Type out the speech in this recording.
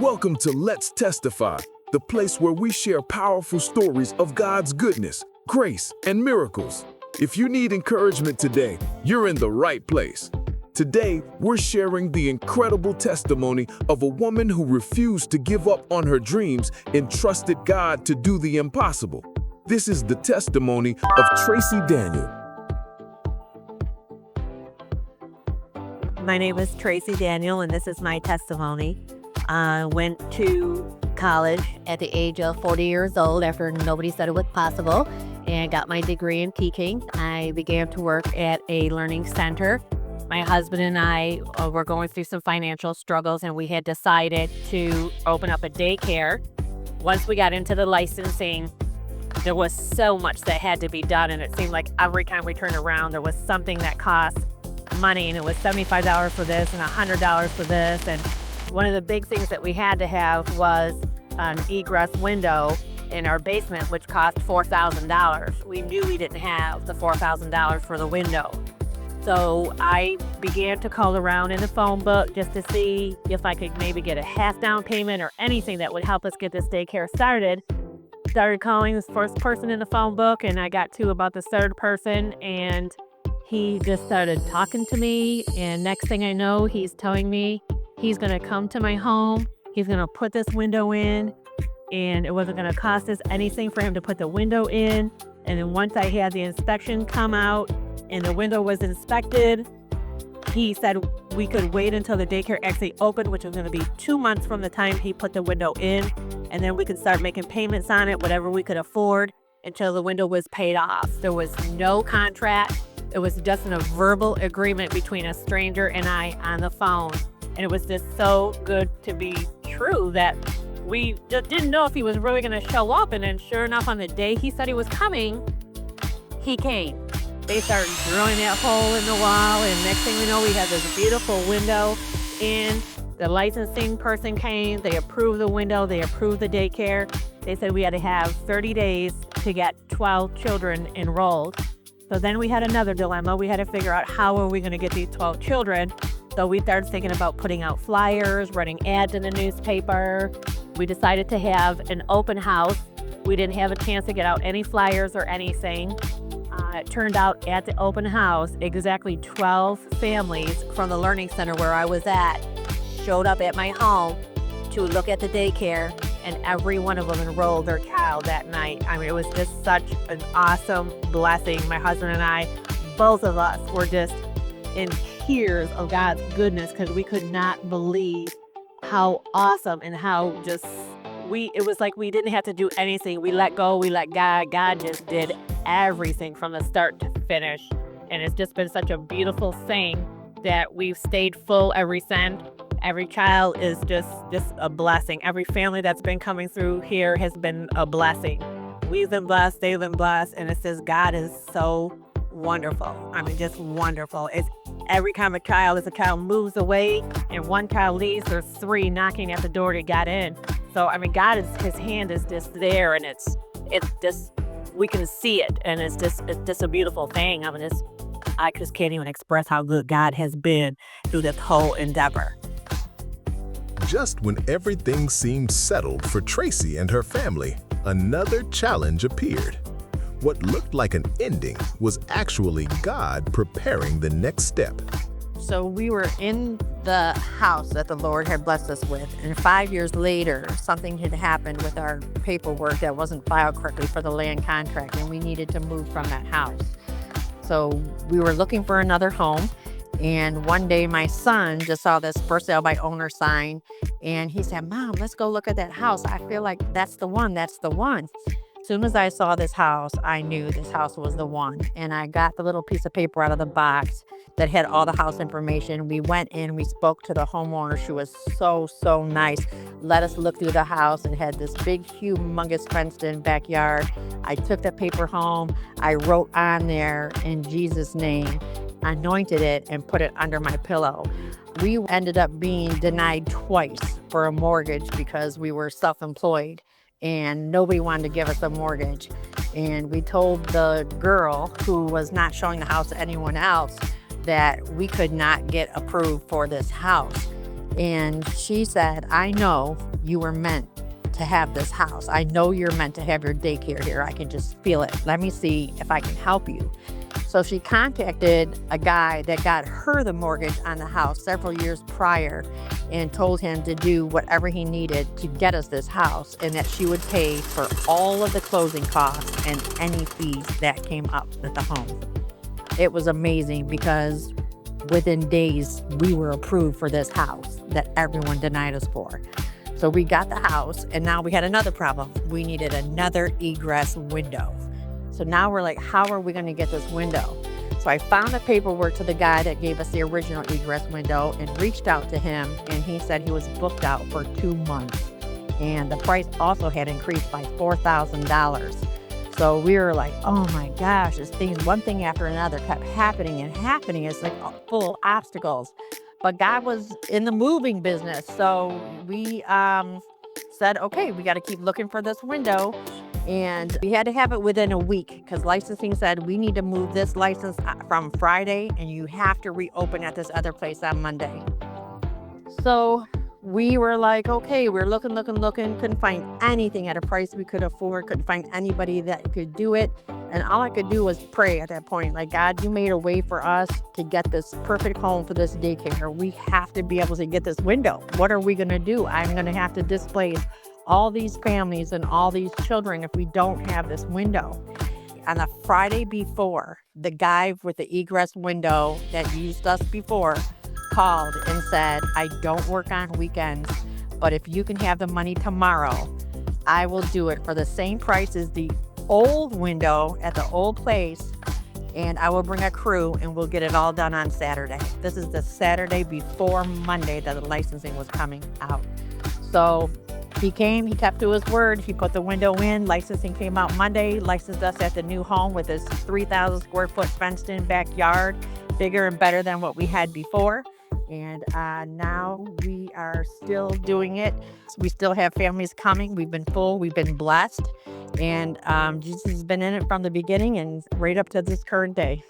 Welcome to Let's Testify, the place where we share powerful stories of God's goodness, grace, and miracles. If you need encouragement today, you're in the right place. Today, we're sharing the incredible testimony of a woman who refused to give up on her dreams and trusted God to do the impossible. This is the testimony of Tracey Daniel. My name is Tracey Daniel, and this is my testimony. I went to college at the age of 40 years old after nobody said it was possible, and got my degree in teaching. I began to work at a learning center. My husband and I were going through some financial struggles, and we had decided to open up a daycare. Once we got into the licensing, there was so much that had to be done, and it seemed like every time we turned around, there was something that cost money, and it was $75 for this and $100 for this. And one of the big things that we had to have was an egress window in our basement, which cost $4,000. We knew we didn't have the $4,000 for the window. So I began to call around in the phone book just to see if I could maybe get a half down payment or anything that would help us get this daycare started. Started calling this first person in the phone book, and I got to about the third person, and he just started talking to me. And next thing I know, he's telling me he's going to come to my home. He's going to put this window in, and it wasn't going to cost us anything for him to put the window in. And then once I had the inspection come out and the window was inspected, he said we could wait until the daycare actually opened, which was going to be 2 months from the time he put the window in. And then we could start making payments on it, whatever we could afford, until the window was paid off. There was no contract. It was just a verbal agreement between a stranger and I on the phone. And it was just so good to be true that we just didn't know if he was really going to show up. And then sure enough, on the day he said he was coming, he came. They started drilling that hole in the wall, and next thing we know, we had this beautiful window in. The licensing person came, they approved the window, they approved the daycare. They said we had to have 30 days to get 12 children enrolled. So then we had another dilemma. We had to figure out how are we going to get these 12 children. So we started thinking about putting out flyers, running ads in the newspaper. We decided to have an open house. We didn't have a chance to get out any flyers or anything. It turned out at the open house, exactly 12 families from the learning center where I was at showed up at my home to look at the daycare, and every one of them enrolled their child that night. I mean, it was just such an awesome blessing. My husband and I, both of us, were just in tears of God's goodness because we could not believe how awesome and how just it was like we didn't have to do anything. We let go, we let God. God just did everything from the start to finish. And it's just been such a beautiful thing that we've stayed full every cent. Every child is just a blessing. Every family that's been coming through here has been a blessing. We've been blessed, they've been blessed, and it says God is so wonderful. I mean, just wonderful. It's every time a child moves away and one child leaves, there's three knocking at the door to get in. So, I mean, his hand is just there, and it's just, we can see it, and it's just a beautiful thing. I mean, I just can't even express how good God has been through this whole endeavor. Just when everything seemed settled for Tracey and her family, another challenge appeared. What looked like an ending was actually God preparing the next step. So we were in the house that the Lord had blessed us with, and 5 years later, something had happened with our paperwork that wasn't filed correctly for the land contract, and we needed to move from that house. So we were looking for another home, and one day my son just saw this for sale by owner sign, and he said, "Mom, let's go look at that house. I feel like that's the one, that's the one." As soon as I saw this house, I knew this house was the one. And I got the little piece of paper out of the box that had all the house information. We went in, we spoke to the homeowner. She was so nice. Let us look through the house and had this big, humongous fenced-in backyard. I took the paper home. I wrote on there, "In Jesus' name," anointed it, and put it under my pillow. We ended up being denied twice for a mortgage because we were self-employed, and nobody wanted to give us a mortgage. And we told the girl who was not showing the house to anyone else that we could not get approved for this house. And she said, I know you were meant to have this house. I know you're meant to have your daycare here. I can just feel it. Let me see if I can help you. So she contacted a guy that got her the mortgage on the house several years prior and told him to do whatever he needed to get us this house, and that she would pay for all of the closing costs and any fees that came up with the home. It was amazing because within days we were approved for this house that everyone denied us for. So we got the house, and now we had another problem. We needed another egress window. So now we're like, how are we going to get this window? So I found the paperwork to the guy that gave us the original egress window and reached out to him, and he said he was booked out for 2 months. And the price also had increased by $4,000. So we were like, oh my gosh, this thing's one thing after another kept happening and happening. It's like full of obstacles. But God was in the moving business. So we said, okay, we got to keep looking for this window. And we had to have it within a week because licensing said we need to move this license from Friday and you have to reopen at this other place on Monday. So we were like, okay, we're looking, couldn't find anything at a price we could afford, couldn't find anybody that could do it. And all I could do was pray at that point, like, God, you made a way for us to get this perfect home for this daycare. We have to be able to get this window. What are we going to do? I'm going to have to displace all these families and all these children if we don't have this window. On the Friday before, the guy with the egress window that used us before called and said, I don't work on weekends, but if you can have the money tomorrow, I will do it for the same price as the old window at the old place, and I will bring a crew and we'll get it all done on Saturday. This is the Saturday before Monday that the licensing was coming out. So he came, he kept to his word, he put the window in, licensing came out Monday, licensed us at the new home with his 3,000 square foot fenced in backyard, bigger and better than what we had before. And now we are still doing it. We still have families coming. We've been full, we've been blessed. And Jesus has been in it from the beginning and right up to this current day.